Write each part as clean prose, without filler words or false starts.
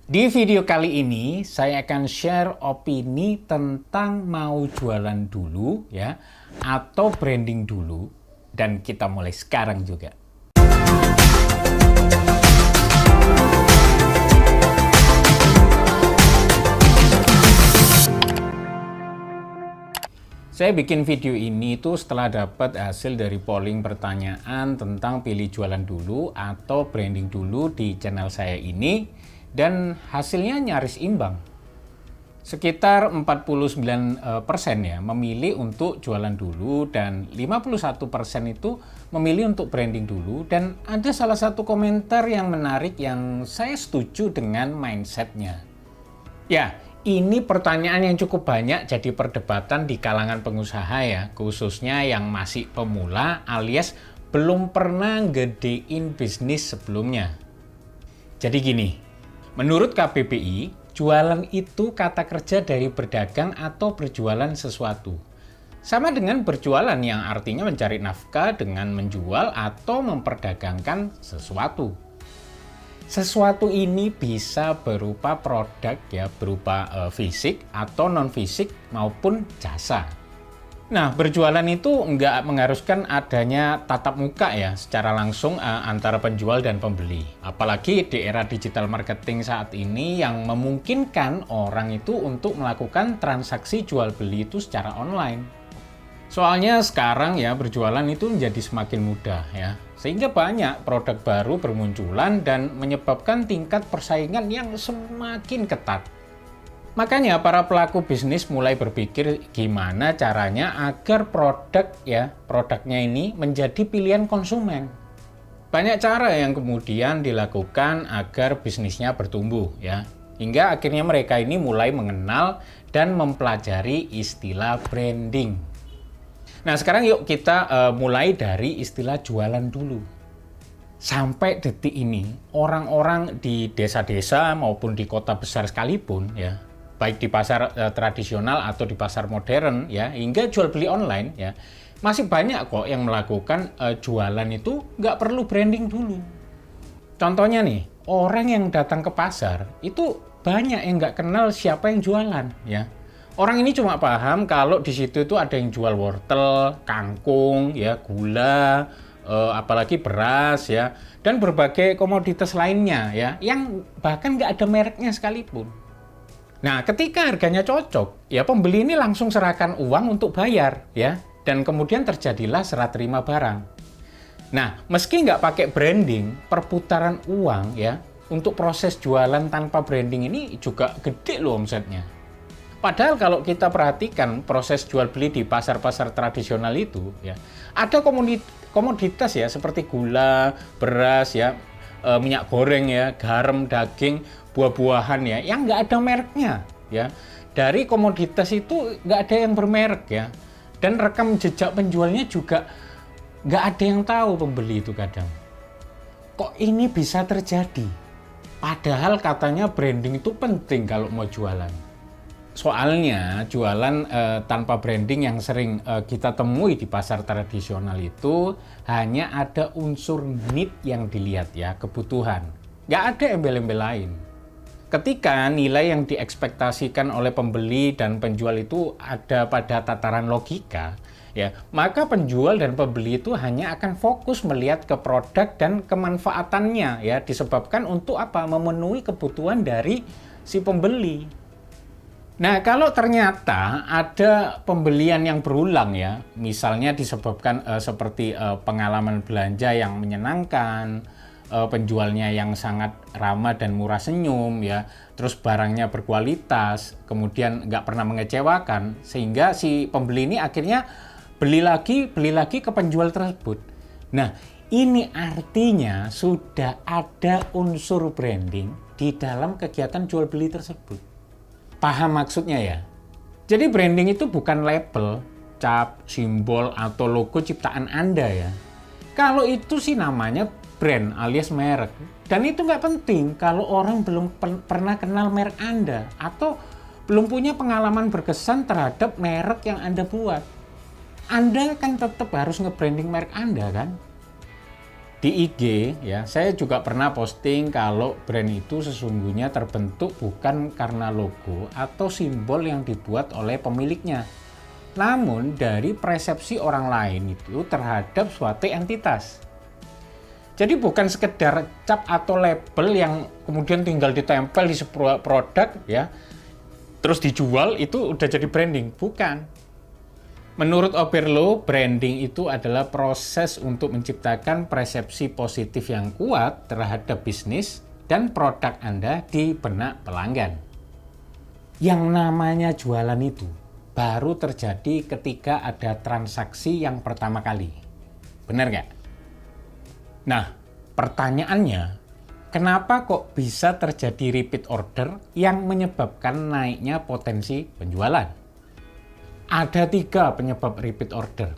Di video kali ini saya akan share opini tentang mau jualan dulu ya atau branding dulu, dan kita mulai sekarang juga. Saya bikin video ini tuh setelah dapat hasil dari polling pertanyaan tentang pilih jualan dulu atau branding dulu di channel saya ini, dan hasilnya nyaris imbang. Sekitar 49% ya memilih untuk jualan dulu dan 51% itu memilih untuk branding dulu, dan ada salah satu komentar yang menarik yang saya setuju dengan mindsetnya. Ya, ini pertanyaan yang cukup banyak jadi perdebatan di kalangan pengusaha ya, khususnya yang masih pemula alias belum pernah gedein bisnis sebelumnya. Jadi gini, menurut KBBI, jualan itu kata kerja dari berdagang atau berjualan sesuatu. Sama dengan berjualan yang artinya mencari nafkah dengan menjual atau memperdagangkan sesuatu. Sesuatu ini bisa berupa produk ya, berupa fisik atau non-fisik maupun jasa. Nah, berjualan itu nggak mengharuskan adanya tatap muka ya secara langsung antara penjual dan pembeli. Apalagi di era digital marketing saat ini yang memungkinkan orang itu untuk melakukan transaksi jual beli itu secara online. Soalnya sekarang ya berjualan itu menjadi semakin mudah ya, sehingga banyak produk baru bermunculan dan menyebabkan tingkat persaingan yang semakin ketat. Makanya para pelaku bisnis mulai berpikir gimana caranya agar produknya ini menjadi pilihan konsumen. Banyak cara yang kemudian dilakukan agar bisnisnya bertumbuh ya, hingga akhirnya mereka ini mulai mengenal dan mempelajari istilah branding. Nah, sekarang yuk kita mulai dari istilah jualan dulu. Sampai detik ini, orang-orang di desa-desa maupun di kota besar sekalipun ya, baik di pasar tradisional atau di pasar modern ya, hingga jual beli online ya, masih banyak kok yang melakukan jualan itu nggak perlu branding dulu. Contohnya nih, orang yang datang ke pasar itu banyak yang nggak kenal siapa yang jualan ya. Orang ini cuma paham kalau di situ itu ada yang jual wortel, kangkung, ya, gula, apalagi beras, ya, dan berbagai komoditas lainnya, ya, yang bahkan nggak ada mereknya sekalipun. Nah, ketika harganya cocok, ya pembeli ini langsung serahkan uang untuk bayar, ya, dan kemudian terjadilah serah terima barang. Nah, meski nggak pakai branding, perputaran uang, ya, untuk proses jualan tanpa branding ini juga gede loh omsetnya. Padahal kalau kita perhatikan proses jual beli di pasar-pasar tradisional itu ya, ada komoditas ya seperti gula, beras ya, minyak goreng ya, garam, daging, buah-buahan ya, yang nggak ada mereknya ya. Dari komoditas itu nggak ada yang bermerek ya, dan rekam jejak penjualnya juga nggak ada yang tahu pembeli itu kadang. Kok ini bisa terjadi? Padahal katanya branding itu penting kalau mau jualan. Soalnya jualan tanpa branding yang sering kita temui di pasar tradisional itu hanya ada unsur need yang dilihat ya, kebutuhan. Nggak ada embel-embel lain. Ketika nilai yang diekspektasikan oleh pembeli dan penjual itu ada pada tataran logika, ya, maka penjual dan pembeli itu hanya akan fokus melihat ke produk dan kemanfaatannya ya, disebabkan untuk apa? Memenuhi kebutuhan dari si pembeli. Nah, kalau ternyata ada pembelian yang berulang ya, misalnya disebabkan seperti pengalaman belanja yang menyenangkan, penjualnya yang sangat ramah dan murah senyum ya, terus barangnya berkualitas, kemudian nggak pernah mengecewakan, sehingga si pembeli ini akhirnya beli lagi ke penjual tersebut. Nah, ini artinya sudah ada unsur branding di dalam kegiatan jual beli tersebut. Paham maksudnya ya? Jadi branding itu bukan label, cap, simbol, atau logo ciptaan Anda ya. Kalau itu sih namanya brand alias merek. Dan itu nggak penting kalau orang belum pernah kenal merek Anda atau belum punya pengalaman berkesan terhadap merek yang Anda buat. Anda kan tetap harus nge-branding merek Anda kan? Di IG ya, saya juga pernah posting kalau brand itu sesungguhnya terbentuk bukan karena logo atau simbol yang dibuat oleh pemiliknya, namun dari persepsi orang lain itu terhadap suatu entitas. Jadi bukan sekedar cap atau label yang kemudian tinggal ditempel di sebuah produk ya, terus dijual itu udah jadi branding, bukan. Menurut Oberlo, branding itu adalah proses untuk menciptakan persepsi positif yang kuat terhadap bisnis dan produk Anda di benak pelanggan. Yang namanya jualan itu baru terjadi ketika ada transaksi yang pertama kali. Benar nggak? Nah, pertanyaannya, kenapa kok bisa terjadi repeat order yang menyebabkan naiknya potensi penjualan? Ada 3 penyebab repeat order.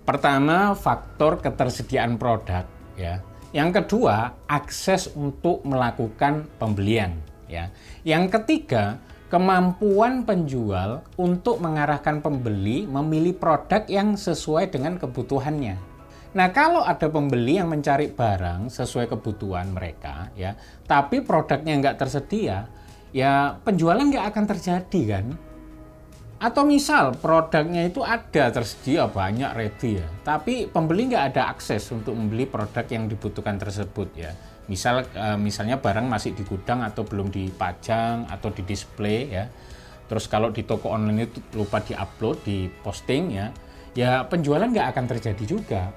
Pertama, faktor ketersediaan produk ya. Yang kedua, akses untuk melakukan pembelian ya. Yang ketiga, kemampuan penjual untuk mengarahkan pembeli memilih produk yang sesuai dengan kebutuhannya. Nah, kalau ada pembeli yang mencari barang sesuai kebutuhan mereka ya, tapi produknya nggak tersedia, ya penjualan nggak akan terjadi kan? Atau misal produknya itu ada tersedia banyak ready ya, tapi pembeli nggak ada akses untuk membeli produk yang dibutuhkan tersebut ya. Misalnya barang masih di gudang atau belum dipajang atau di display ya. Terus kalau di toko online itu lupa di-upload, di-posting ya, ya penjualan nggak akan terjadi juga.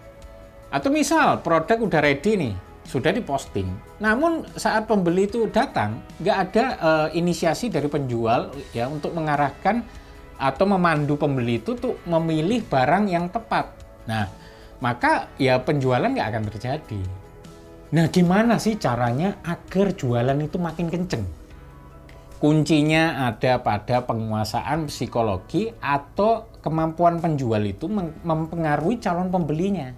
Atau misal produk udah ready nih, sudah diposting, namun saat pembeli itu datang nggak ada inisiasi dari penjual ya untuk mengarahkan atau memandu pembeli itu tuh memilih barang yang tepat. Nah, maka ya penjualan nggak akan terjadi. Nah, gimana sih caranya agar jualan itu makin kenceng? Kuncinya ada pada penguasaan psikologi atau kemampuan penjual itu mempengaruhi calon pembelinya.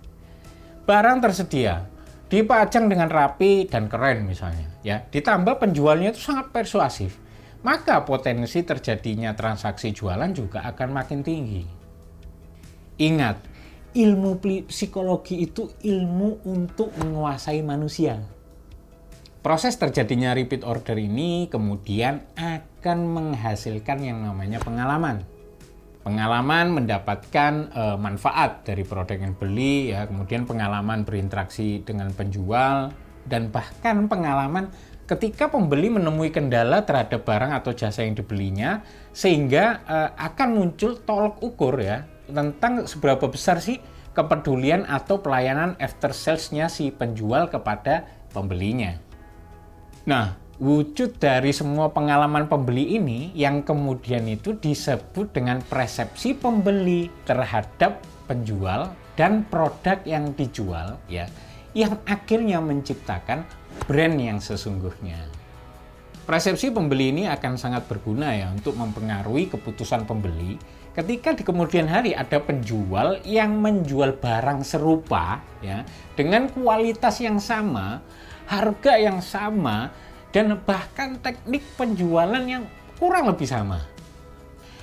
Barang tersedia, dipajang dengan rapi dan keren misalnya, ya. Ditambah penjualnya itu sangat persuasif, maka potensi terjadinya transaksi jualan juga akan makin tinggi. Ingat, ilmu psikologi itu ilmu untuk menguasai manusia. Proses terjadinya repeat order ini kemudian akan menghasilkan yang namanya pengalaman. Pengalaman mendapatkan manfaat dari produk yang beli, ya, kemudian pengalaman berinteraksi dengan penjual, dan bahkan pengalaman ketika pembeli menemui kendala terhadap barang atau jasa yang dibelinya, sehingga akan muncul tolok ukur ya tentang seberapa besar sih kepedulian atau pelayanan after sales-nya si penjual kepada pembelinya. Nah, wujud dari semua pengalaman pembeli ini yang kemudian itu disebut dengan persepsi pembeli terhadap penjual dan produk yang dijual ya, yang akhirnya menciptakan brand yang sesungguhnya. Persepsi pembeli ini akan sangat berguna ya untuk mempengaruhi keputusan pembeli ketika di kemudian hari ada penjual yang menjual barang serupa ya dengan kualitas yang sama, harga yang sama, dan bahkan teknik penjualan yang kurang lebih sama.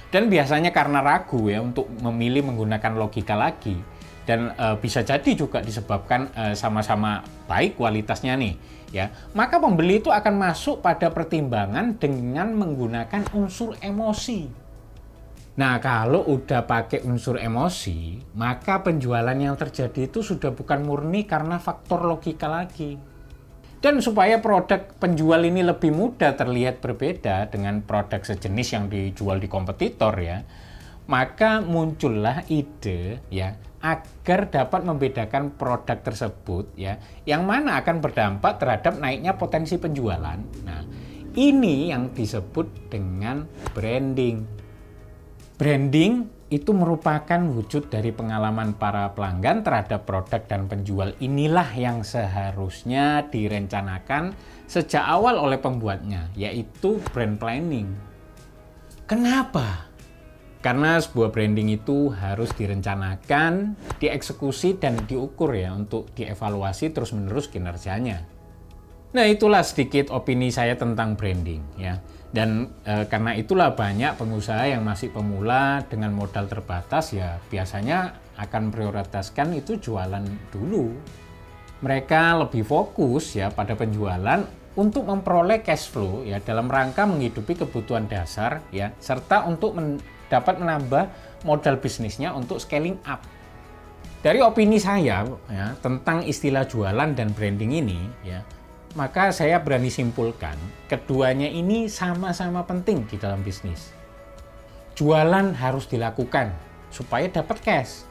Dan biasanya karena ragu ya untuk memilih menggunakan logika lagi, dan bisa jadi juga disebabkan sama-sama baik kualitasnya nih ya, maka pembeli itu akan masuk pada pertimbangan dengan menggunakan unsur emosi. Nah, kalau udah pakai unsur emosi, maka penjualan yang terjadi itu sudah bukan murni karena faktor logika lagi. Dan supaya produk penjual ini lebih mudah terlihat berbeda dengan produk sejenis yang dijual di kompetitor ya, maka muncullah ide ya agar dapat membedakan produk tersebut ya, yang mana akan berdampak terhadap naiknya potensi penjualan. Nah, ini yang disebut dengan branding. Branding itu merupakan wujud dari pengalaman para pelanggan terhadap produk dan penjual. Inilah yang seharusnya direncanakan sejak awal oleh pembuatnya, yaitu brand planning. Kenapa? Karena sebuah branding itu harus direncanakan, dieksekusi, dan diukur ya untuk dievaluasi terus-menerus kinerjanya. Nah, itulah sedikit opini saya tentang branding ya. Dan karena itulah banyak pengusaha yang masih pemula dengan modal terbatas ya biasanya akan prioritaskan itu jualan dulu. Mereka lebih fokus ya pada penjualan untuk memperoleh cash flow ya dalam rangka menghidupi kebutuhan dasar ya, serta untuk dapat menambah modal bisnisnya untuk scaling up. Dari opini saya ya, tentang istilah jualan dan branding ini ya, maka saya berani simpulkan keduanya ini sama-sama penting di dalam bisnis. Jualan harus dilakukan supaya dapat cash.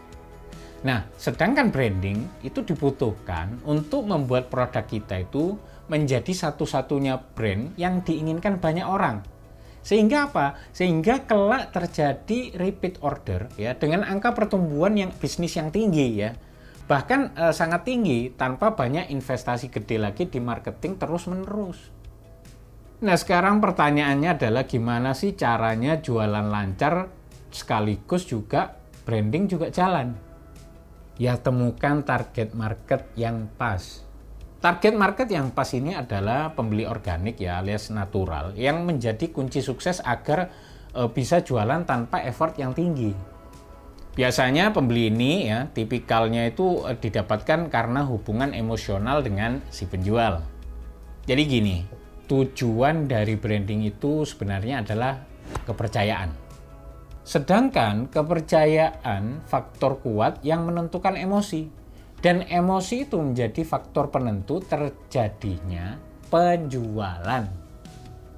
Nah, sedangkan branding itu dibutuhkan untuk membuat produk kita itu menjadi satu-satunya brand yang diinginkan banyak orang. Sehingga apa? Sehingga kelak terjadi repeat order ya dengan angka pertumbuhan yang bisnis yang tinggi ya. Bahkan sangat tinggi tanpa banyak investasi gede lagi di marketing terus-menerus. Nah, sekarang pertanyaannya adalah gimana sih caranya jualan lancar sekaligus juga branding juga jalan? Ya, temukan target market yang pas. Target market yang pas ini adalah pembeli organik ya alias natural yang menjadi kunci sukses agar bisa jualan tanpa effort yang tinggi. Biasanya pembeli ini ya tipikalnya itu didapatkan karena hubungan emosional dengan si penjual. Jadi gini, tujuan dari branding itu sebenarnya adalah kepercayaan. Sedangkan kepercayaan faktor kuat yang menentukan emosi. Dan emosi itu menjadi faktor penentu terjadinya penjualan.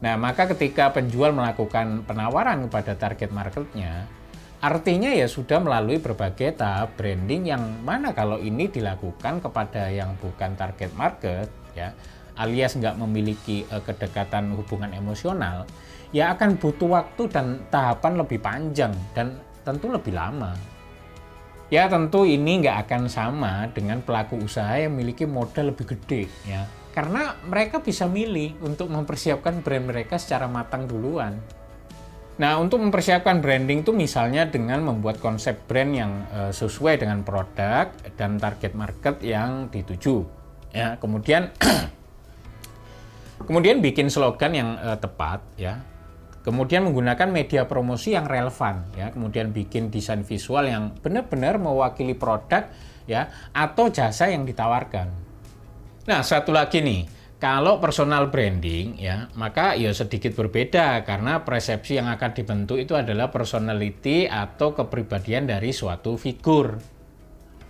Nah, maka ketika penjual melakukan penawaran kepada target marketnya, artinya ya sudah melalui berbagai tahap branding yang mana kalau ini dilakukan kepada yang bukan target market, ya, alias nggak memiliki kedekatan hubungan emosional, ya akan butuh waktu dan tahapan lebih panjang dan tentu lebih lama. Ya tentu ini nggak akan sama dengan pelaku usaha yang memiliki modal lebih gede ya. Karena mereka bisa milih untuk mempersiapkan brand mereka secara matang duluan. Nah, untuk mempersiapkan branding itu misalnya dengan membuat konsep brand yang sesuai dengan produk dan target market yang dituju. Ya, kemudian bikin slogan yang tepat ya. Kemudian menggunakan media promosi yang relevan ya, kemudian bikin desain visual yang benar-benar mewakili produk ya atau jasa yang ditawarkan. Nah, satu lagi nih, kalau personal branding ya, maka ya sedikit berbeda karena persepsi yang akan dibentuk itu adalah personality atau kepribadian dari suatu figur.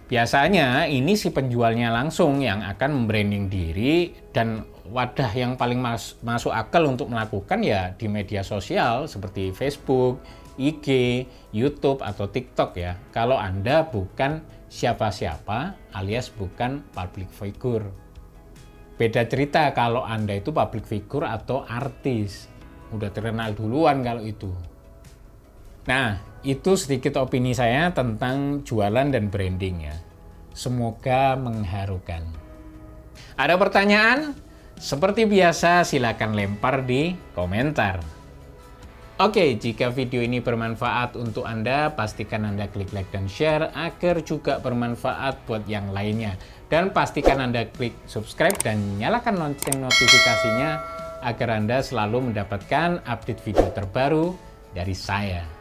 Biasanya ini si penjualnya langsung yang akan membranding diri dan wadah yang paling masuk akal untuk melakukan ya di media sosial seperti Facebook, IG, YouTube atau TikTok ya. Kalau Anda bukan siapa-siapa alias bukan public figure. Beda cerita kalau Anda itu public figure atau artis. Udah terkenal duluan kalau itu. Nah, itu sedikit opini saya tentang jualan dan branding ya. Semoga mengharukan. Ada pertanyaan? Seperti biasa silakan lempar di komentar. Oke, jika video ini bermanfaat untuk Anda, pastikan Anda klik like dan share agar juga bermanfaat buat yang lainnya. Dan pastikan Anda klik subscribe dan nyalakan lonceng notifikasinya agar Anda selalu mendapatkan update video terbaru dari saya.